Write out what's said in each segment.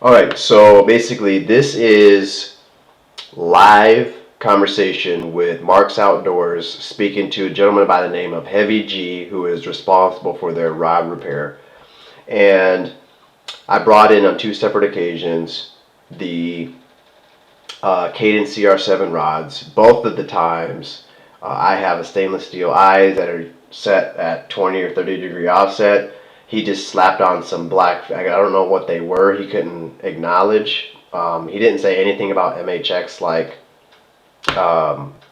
All right, so basically, this is live conversation with Mark's Outdoors speaking to a gentleman by the name of Heavy G, who is responsible for their rod repair. And I brought in on two separate occasions the Cadence CR7 rods. Both of the times, I have a stainless steel eyes that are set at 20 or 30 degree offset. He just slapped on some black. I don't know what they were. He couldn't acknowledge. He didn't say anything about MHX like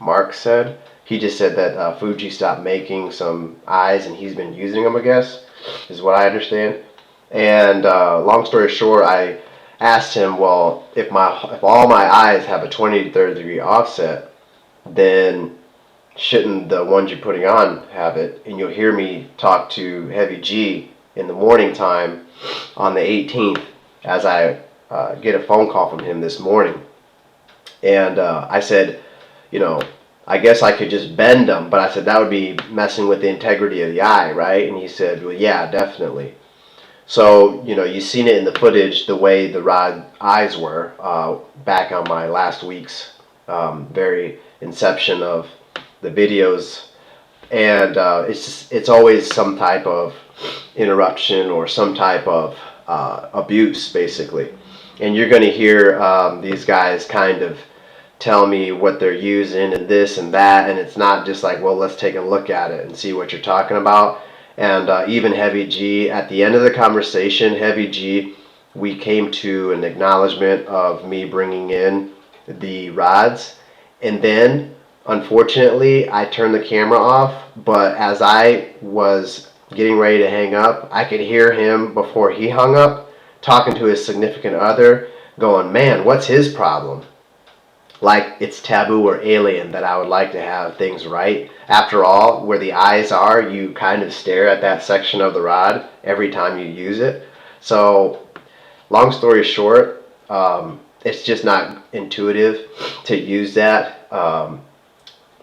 Mark said. He just said that Fuji stopped making some eyes and he's been using them, I guess, is what I understand. And long story short, I asked him, well, if all my eyes have a 20 to 30 degree offset, then shouldn't the ones you're putting on have it? And you'll hear me talk to Heavy G in the morning time on the 18th as I get a phone call from him this morning. And I said, I guess I could just bend them, but I said that would be messing with the integrity of the eye, right? And he said, well, yeah, definitely. So, you've seen it in the footage, the way the rod eyes were back on my last week's very inception of the videos. And it's always some type of interruption or some type of abuse, basically. And you're going to hear these guys kind of tell me what they're using and this and that, and it's not just like, well, let's take a look at it and see what you're talking about. And even Heavy G, at the end of the conversation, Heavy G, we came to an acknowledgement of me bringing in the rods, and then unfortunately I turned the camera off, but as I was getting ready to hang up, I could hear him before he hung up talking to his significant other, going, man, what's his problem? Like it's taboo or alien that I would like to have things right. After all, where the eyes are, you kind of stare at that section of the rod every time you use it. So, long story short, it's just not intuitive to use that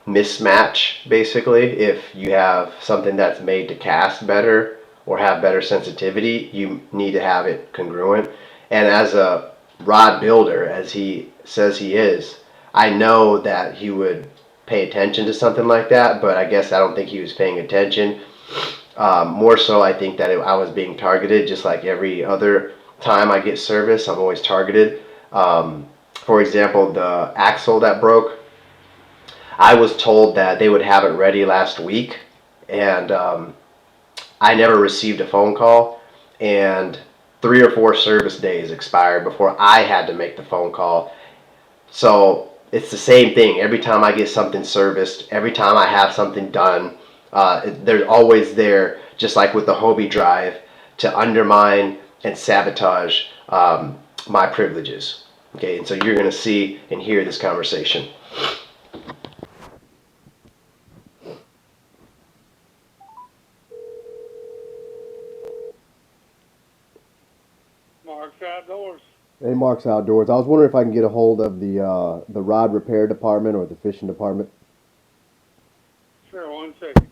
mismatch, basically. If you have something that's made to cast better or have better sensitivity, you need to have it congruent. And as a rod builder, as he says he is, I know that he would pay attention to something like that, but I guess I don't think he was paying attention. More so, I think that I was being targeted, just like every other time I get service, I'm always targeted. For example, the axle that broke, I was told that they would have it ready last week, and I never received a phone call, and 3 or 4 service days expired before I had to make the phone call. So it's the same thing. Every time I get something serviced, every time I have something done, they're always there, just like with the Hobie drive, to undermine and sabotage my privileges. Okay, and so you're going to see and hear this conversation. Mark's Outdoors. Hey, Mark's Outdoors. I was wondering if I can get a hold of the rod repair department or the fishing department. Sure, 1 second.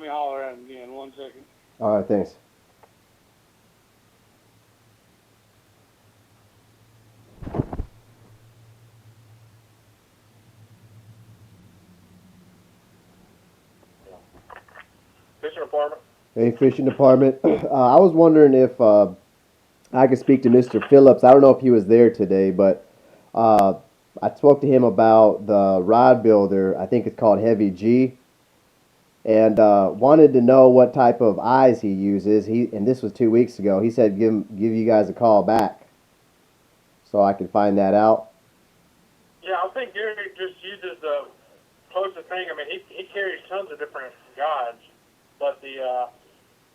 let me holler at him again. 1 second. All right, thanks. Fishing department. Hey, fishing department. I was wondering if I could speak to Mr. Phillips. I don't know if he was there today, but uh, I spoke to him about the rod builder. I think it's called Heavy G, and wanted to know what type of eyes he uses. And this was 2 weeks ago. He said give you guys a call back, so I can find that out. Yeah, I think Gary just uses the closest thing. I mean, he carries tons of different guides, but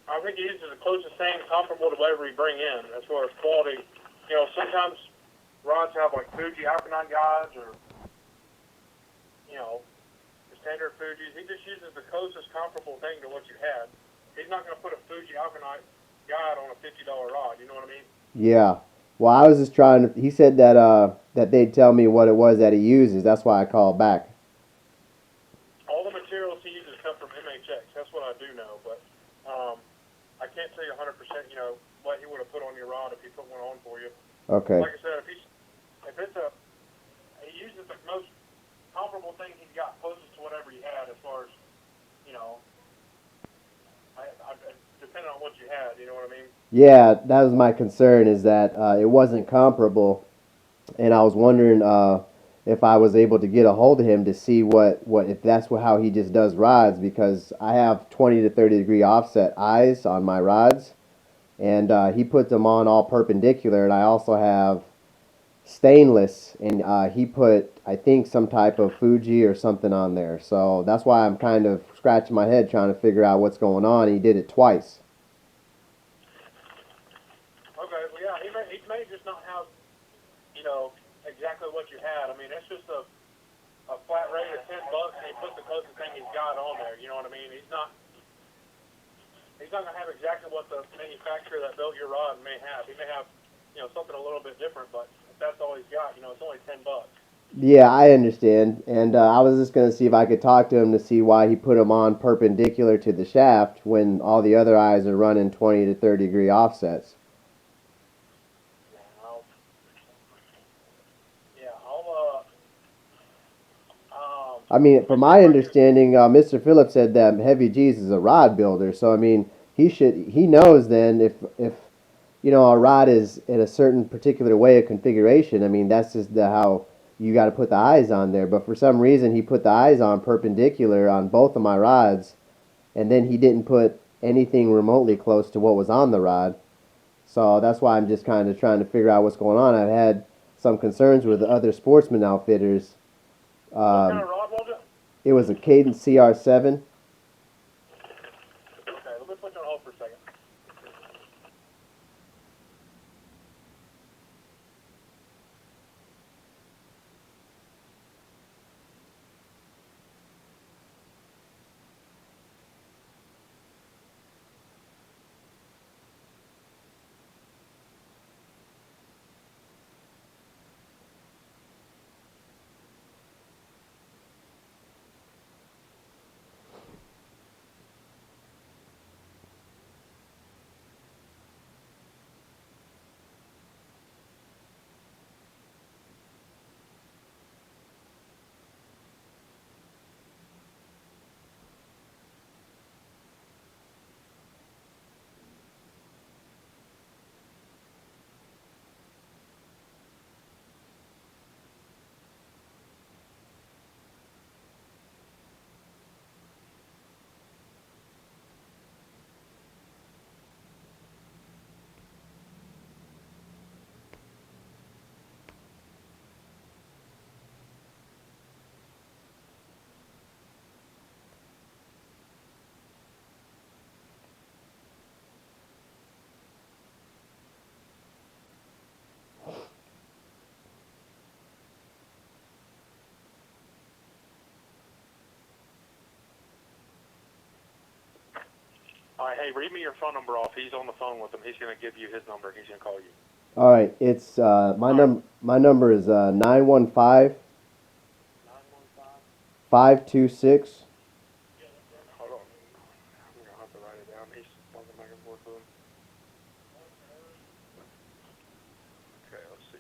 I think he uses the closest thing comparable to whatever he bring in as far as quality. You know, sometimes rods have like Fuji Alkanite guides or, you know, the standard Fujis. He just uses the closest comparable thing to what you had. He's not going to put a Fuji Alkanite guide on a $50 rod. You know what I mean? Yeah. Well, I was just trying to. He said that that they'd tell me what it was that he uses. That's why I called back. All the materials he uses come from MHX. That's what I do know, but I can't tell you 100%. You know what he would have put on your rod if he put one on for you. Okay. Like I said, if it's he uses the most comparable thing he's got closest to whatever he had as far as, you know, depending on what you had, you know what I mean? Yeah, that was my concern. Is that it wasn't comparable, and I was wondering if I was able to get a hold of him to see what if that's how he just does rods, because I have 20 to 30 degree offset eyes on my rods, and he puts them on all perpendicular, and I also have stainless, and he put, I think, some type of Fuji or something on there. So that's why I'm kind of scratching my head trying to figure out what's going on. He did it twice. Okay, well, yeah, he may just not have, you know, exactly what you had. I mean, it's just a flat rate of $10, and he puts the closest thing he's got on there. You know what I mean? He's not going to have exactly what the manufacturer that built your rod may have. He may have, you know, something a little bit different, but if that's all he's got, you know, it's only $10. Yeah, I understand. And I was just going to see if I could talk to him to see why he put them on perpendicular to the shaft when all the other eyes are running 20 to 30 degree offsets. I mean, from my understanding, Mr. Phillips said that Heavy G's is a rod builder. So, I mean, he knows then if you know, a rod is in a certain particular way of configuration. I mean, that's just how you got to put the eyes on there. But for some reason, he put the eyes on perpendicular on both of my rods, and then he didn't put anything remotely close to what was on the rod. So that's why I'm just kind of trying to figure out what's going on. I've had some concerns with other sportsman outfitters. What kind of rod was it? It was a Cadence CR7. Okay, let me put you on hold for a second. All right, hey, read me your phone number off. He's on the phone with him. He's going to give you his number. He's going to call you. All right, it's my number is 915 526 Hold on. He's fucking back and forth with him. Okay, let's see.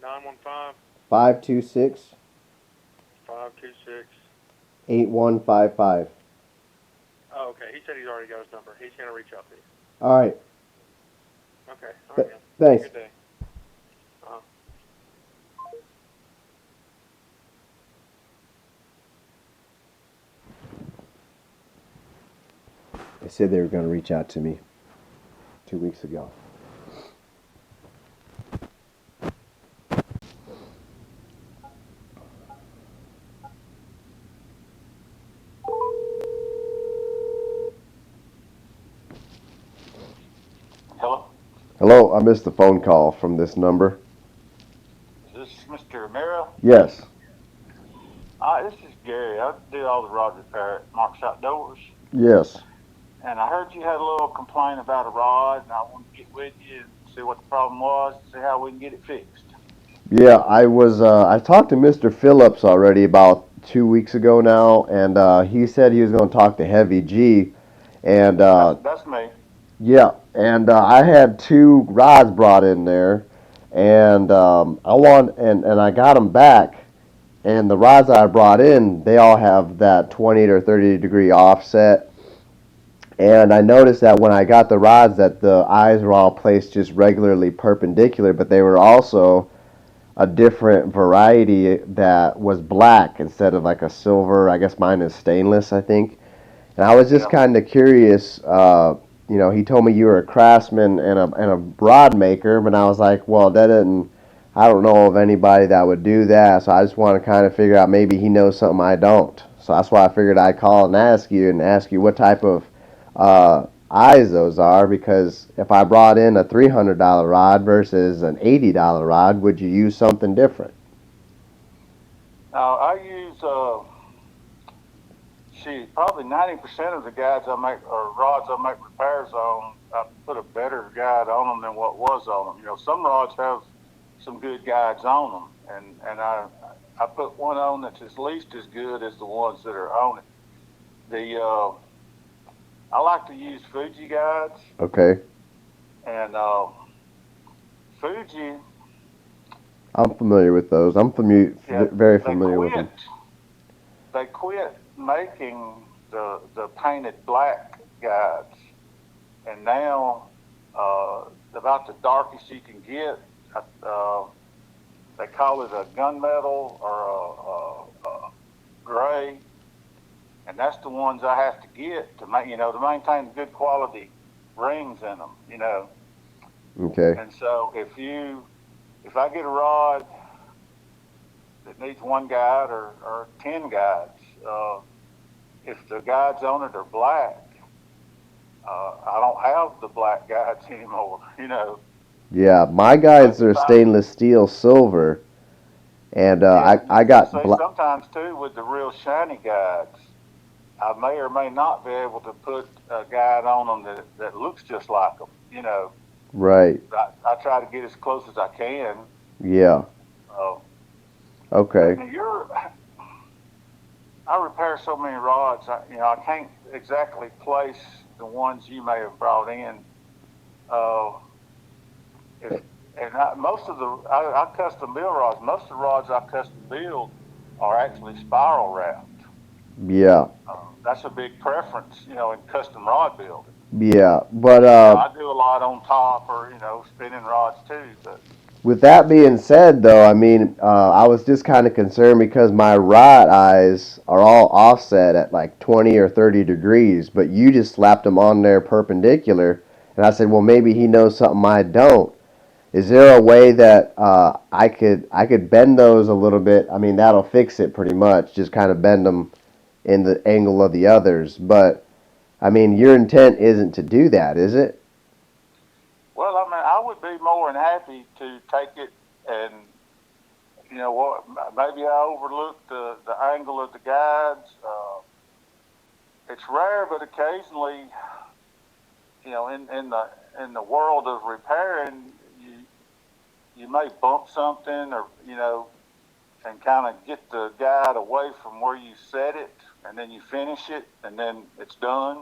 915 526 526. 8155. Oh, okay. He said he's already got his number. He's gonna reach out to you. All right. Okay. All right, man. Thanks. Have a good day. They said they were going to reach out to me 2 weeks ago. Hello? Hello, I missed the phone call from this number. Is this Mr. Mira? Yes. This is Gary. I do all the rod repair at Mark's Outdoors. Yes. And I heard you had a little complaint about a rod, and I want to get with you and see what the problem was, see how we can get it fixed. Yeah, I talked to Mr. Phillips already about 2 weeks ago now, and he said he was going to talk to Heavy G, and That's me. yeah, and I had 2 rods brought in there, and I got them back, and the rods that I brought in, they all have that 20 or 30 degree offset, and I noticed that when I got the rods that the eyes were all placed just regularly perpendicular, but they were also a different variety that was black instead of like a silver. I guess mine is stainless, I think. And I was just kind of curious. He told me you were a craftsman and a rod maker, but I was like, well, that didn't. I don't know of anybody that would do that. So I just want to kind of figure out maybe he knows something I don't. So that's why I figured I'd call and ask you what type of eyes those are, because if I brought in a $300 rod versus an $80 rod, would you use something different? Now, I use, probably 90% of the guides I make, or rods I make repairs on, I put a better guide on them than what was on them. Some rods have some good guides on them, and I put one on that's at least as good as the ones that are on it. I like to use Fuji guides, Okay. and Fuji. I'm familiar with those. Very familiar with them. They quit making the painted black guides, and now about the darkest you can get. They call it a gunmetal or a gray, and that's the ones I have to get to maintain good quality rings in them. Okay. And so if I get a rod that needs one guide or 10 guides, if the guides on it are black, I don't have the black guides anymore. Yeah, my guides are stainless steel silver, and I got sometimes too with the real shiny guides, I may or may not be able to put a guide on them that looks just like them. Right. I try to get as close as I can. Yeah. Okay. I repair so many rods. I can't exactly place the ones you may have brought in. I custom build rods. Most of the rods I custom build are actually spiral wrapped. Yeah. That's a big preference, in custom rod building. Yeah, but I do a lot on top or spinning rods too. But with that being said, though, I mean, I was just kind of concerned because my rod eyes are all offset at like 20 or 30 degrees, but you just slapped them on there perpendicular, and I said, well, maybe he knows something I don't. Is there a way that I could bend those a little bit? I mean, that'll fix it pretty much. Just kind of bend them in the angle of the others. But I mean, your intent isn't to do that, is it? well, I would be more than happy to take it and maybe I overlooked the angle of the guides. It's rare, but occasionally, in the world of repairing, you may bump something or and kind of get the guide away from where you set it, and then you finish it, and then it's done.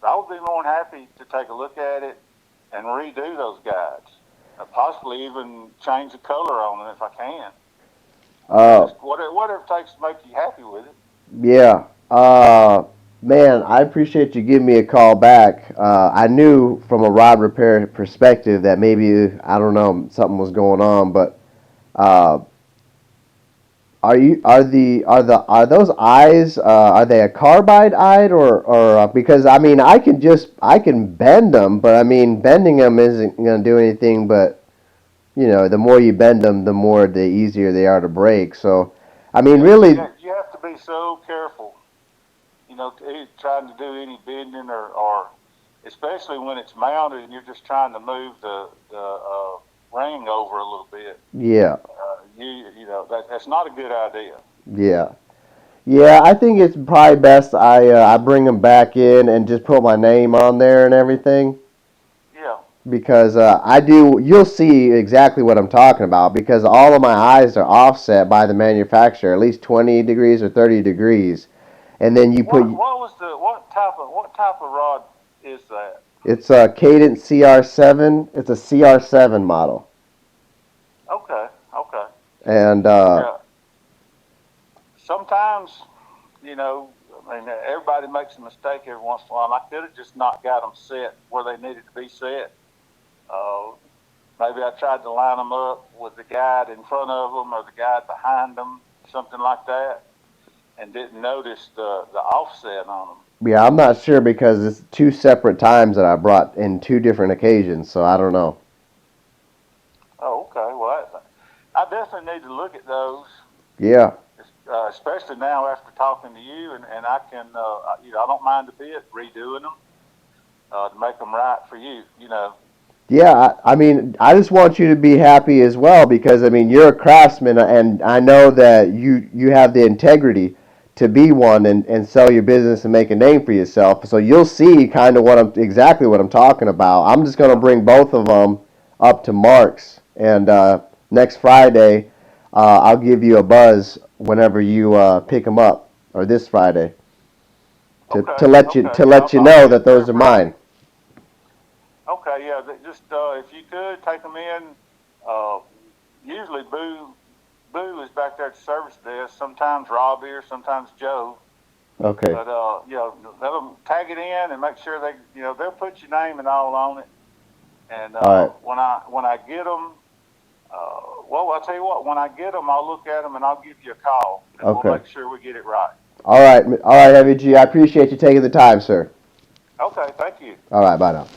I would be more than happy to take a look at it and redo those guides. Possibly even change the color on them if I can. Just whatever it takes to make you happy with it. Yeah. Man, I appreciate you giving me a call back. I knew from a rod repair perspective that maybe, I don't know, something was going on, but uh, are those eyes, are they a carbide eye, or because I mean I can bend them, but I mean bending them isn't going to do anything, but the more you bend them, the more the easier they are to break. So I mean really. You have to be so careful, trying to do any bending or especially when it's mounted and you're just trying to move the ring over a little bit. Yeah. That's not a good idea. Yeah. Yeah, I think it's probably best I bring them back in and just put my name on there and everything. Yeah. Because you'll see exactly what I'm talking about, because all of my eyes are offset by the manufacturer, at least 20 degrees or 30 degrees. And then you put. What type of rod is that? It's a Cadence CR7. It's a CR7 model. Okay. And Yeah. Sometimes, everybody makes a mistake every once in a while. I could have just not got them set where they needed to be set. Maybe I tried to line them up with the guide in front of them or the guide behind them, something like that, and didn't notice the offset on them. yeah, I'm not sure because it's two separate times that I brought in two different occasions, so I don't know. Oh, okay. Well, I definitely need to look at those. Yeah. Especially now after talking to you, and I can, I don't mind a bit redoing them to make them right for you. Yeah, I mean, I just want you to be happy as well, because I mean, you're a craftsman, and I know that you have the integrity to be one and sell your business and make a name for yourself. So you'll see kind of exactly what I'm talking about. I'm just going to bring both of them up to Mark's, and next Friday, I'll give you a buzz whenever you pick them up, or this Friday, to let you know that those are mine. Okay, yeah. Just if you could take them in. Usually Boo is back there at the service desk. Sometimes Robbie or sometimes Joe. Okay. But let them tag it in and make sure they'll put your name and all on it. And all right. when I get them, I'll tell you what. When I get them, I'll look at them and I'll give you a call. And okay. We'll make sure we get it right. All right, Heavy G. I appreciate you taking the time, sir. Okay, thank you. All right, bye now.